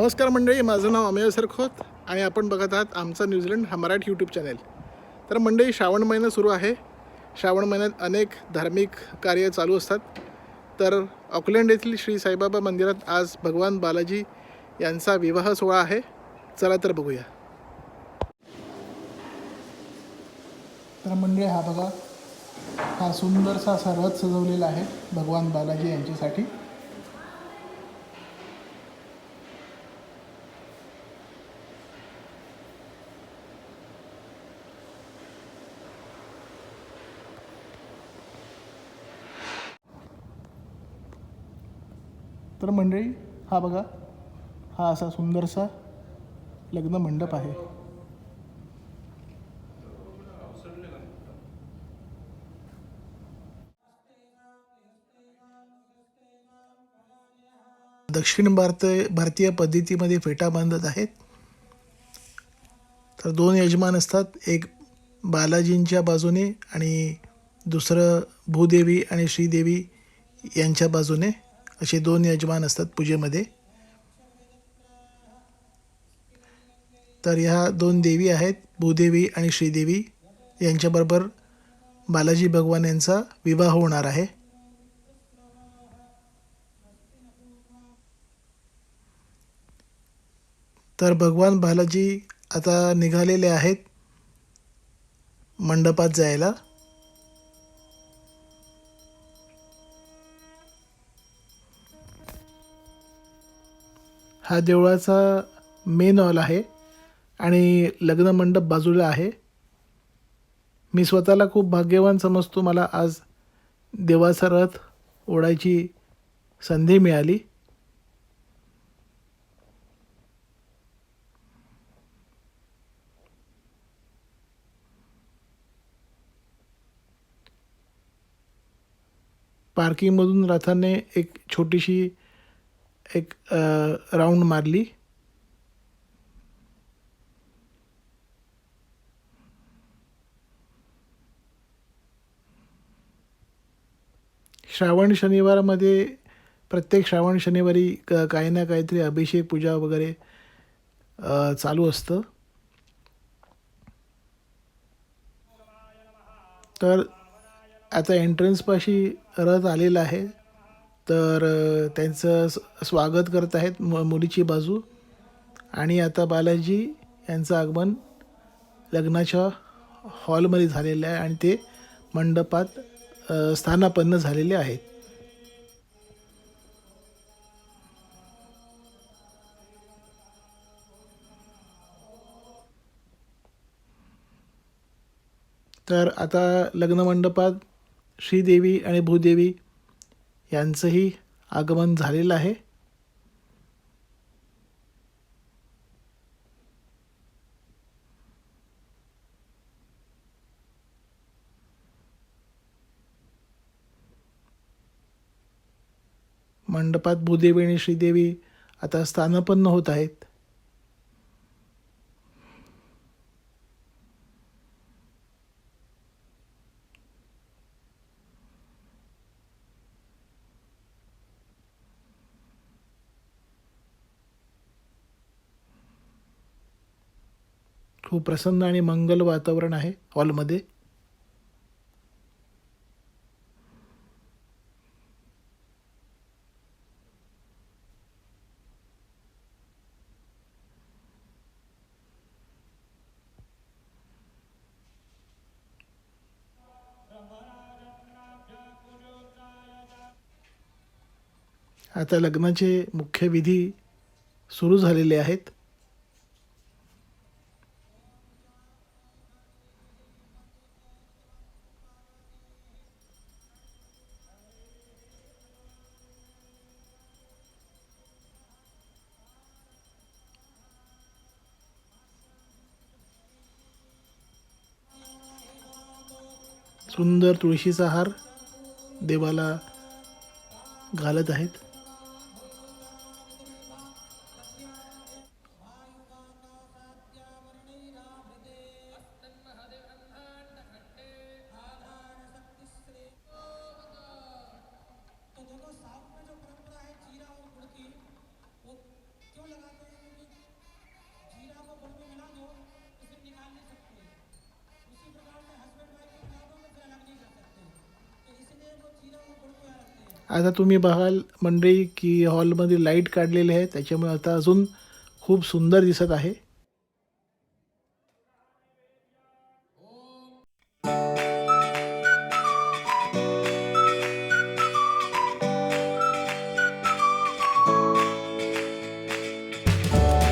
नमस्कार मंडळी, माझं नाव अमेय सरखोत आणि आपण बघत आहात आमचा न्यूझीलंड हा मराठी यूट्यूब चॅनेल. तर मंडळी, श्रावण महिना सुरू आहे. श्रावण महिन्यात अनेक धार्मिक कार्य चालू असतात. तर ऑकलंड येथील श्री साईबाबा मंदिरात आज भगवान बालाजी यांचा विवाह सोहळा आहे. चला तर बघूया. तर मंडळी, हा बघा, हा सुंदरसा असा रथ सजवलेला आहे भगवान बालाजी यांच्यासाठी. तर मंडळी, हा बघा, हा असा सुंदरसा लग्न मंडप आहे. दक्षिण भारतीय पद्धतीमध्ये फेटा बांधत आहेत. तर दोन यजमान असतात, एक बालाजींच्या बाजूने आणि दुसरं भूदेवी आणि श्रीदेवी यांच्या बाजूने. असे दोन यजमान असतात पूजेमध्ये. तर ह्या दोन देवी आहेत, भूदेवी आणि श्रीदेवी. यांच्याबरोबर बालाजी भगवान यांचा विवाह होणार आहे. तर भगवान बालाजी आता निघालेले आहेत मंडपात जायला. हा देवळाचा मेन हॉल आहे आणि लग्न मंडप बाजूला आहे. मी स्वतःला खूप भाग्यवान समजतो, मला आज देवाचा रथ ओढायची संधी मिळाली. पार्किंगमधून रथाने एक छोटीशी राऊंड मारली. श्रावण शनिवारामध्ये प्रत्येक श्रावण शनिवारी काही ना काहीतरी अभिषेक पूजा वगैरे चालू असतं. तर आता एंट्रन्सपाशी रथ आलेला आहे. तर त्यांचं स्वागत करत आहेत मुलीची बाजू. आणि आता बालाजी यांचं आगमन लग्नाच्या हॉलमध्ये झालेलं आहे आणि ते मंडपात स्थानापन्न झालेले आहेत. तर आता लग्न मंडपात श्रीदेवी आणि भूदेवी यांचंही आगमन झालेलं आहे. मंडपात भूदेवी आणि श्रीदेवी आता स्थानापन्न होत आहेत. खूप प्रसन्न आणि मंगल वातावरण आहे हॉलमध्ये. आता लग्नाचे मुख्य विधी सुरू झालेले आहेत. सुंदर तुळशीचा हार देवाला घालत आहेत. आता तुम्ही बघाल मंडळी की हॉलमध्ये लाईट काढलेले आहे, त्याच्यामुळे आता अजून खूप सुंदर दिसत आहे.